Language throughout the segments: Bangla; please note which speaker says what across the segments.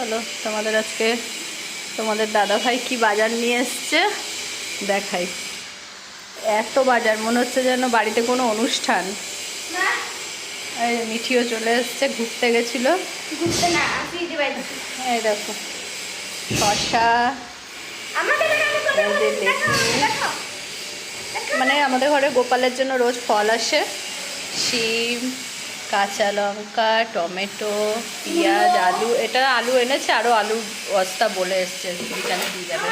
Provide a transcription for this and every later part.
Speaker 1: চলো তোমাদের আজকে তোমাদের দাদা ভাই কি বাজার নিয়ে এসছে দেখাই। এত বাজার মনে হচ্ছে যেন বাড়িতে কোনো অনুষ্ঠান। এই মিঠিও চলে এসছে, ঘুরতে গেছিল। এই দেখো শসা, মানে আমাদের ঘরে গোপালের জন্য রোজ ফল আসে। শিম, কাঁচা লঙ্কা, টমেটো, পেঁয়াজ, আলু। এটা আলু এনেছে, আরও আলু বস্তা বলে এসছে বিকালে দিয়ে যাবে।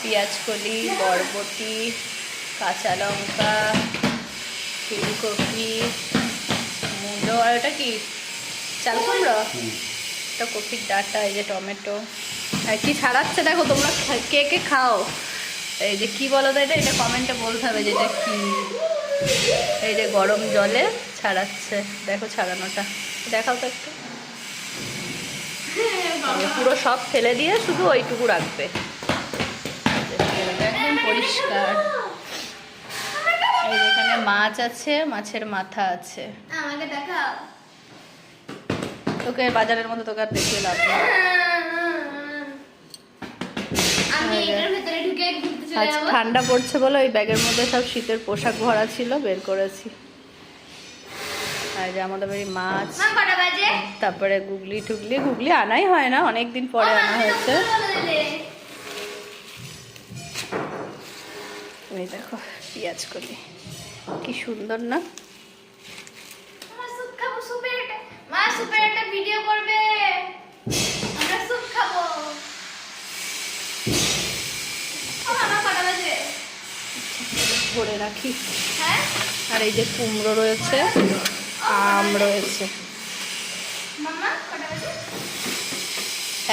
Speaker 1: পেঁয়াজ কলি, বরবটি, কাঁচা লঙ্কা, ফুলকপি, মূলো, আর এটা কি চাল কুমড়ো, এটা কপির ডাঁটা, এই যে টমেটো। আর কি ছাড়াচ্ছে দেখো, তোমরা কে কে খাও? এই যে কি বলো তো, এটা কমেন্টে বলতে হবে যে এটা কি। এই যে গরম জলে ছাড়াচ্ছে, দেখো ছাড়ানোটা, দেখাও তো একটু। পুরো সব ফেলে দিয়ে শুধু ওইটুকু রাখবে, একদম পরিষ্কার। এই এখানে মাছ আছে, মাছের মাথা আছে। তোকে বাজারের মধ্যে তোকে আর দেখিয়ে লাভ নেই। আজ ঠান্ডা পড়ছে বলে ওই ব্যাগের মধ্যে সব শীতের পোশাক ভরা ছিল, বের করেছি। আর যে আমাদের বাড়ি মাছ, তারপরে গুগলি টুগলি। গুগলি আনাই হয় না, অনেকদিন পরে আনা হয়েছে। এই দেখো পেঁয়াজ কলি, কি সুন্দর না? ভরে রাখি। আর এই যে কুমড়ো রয়েছে, আম রয়েছে।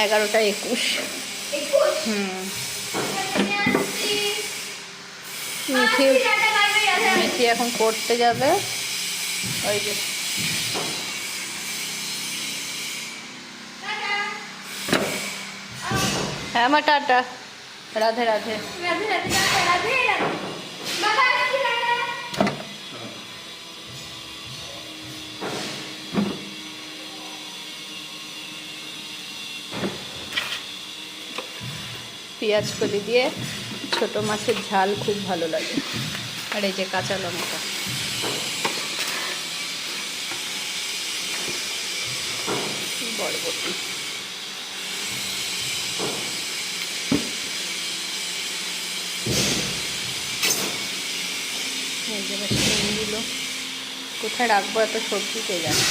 Speaker 1: 11:21। মিঠি এখন করতে যাবে। ওই যে হ্যাঁ মা, টাটা, রাধে রাধে। পেঁয়াজ কলি দিয়ে ছোট মাছের ঝাল খুব ভালো লাগে। আর এই যে কাঁচা লঙ্কা, বরবটি। এই যে শিমগুলো কোথায় রাখবো, এত সবজি কে জানে।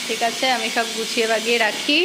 Speaker 1: ঠিক আছে, আমি সব গুছিয়ে বাগিয়ে রাখি।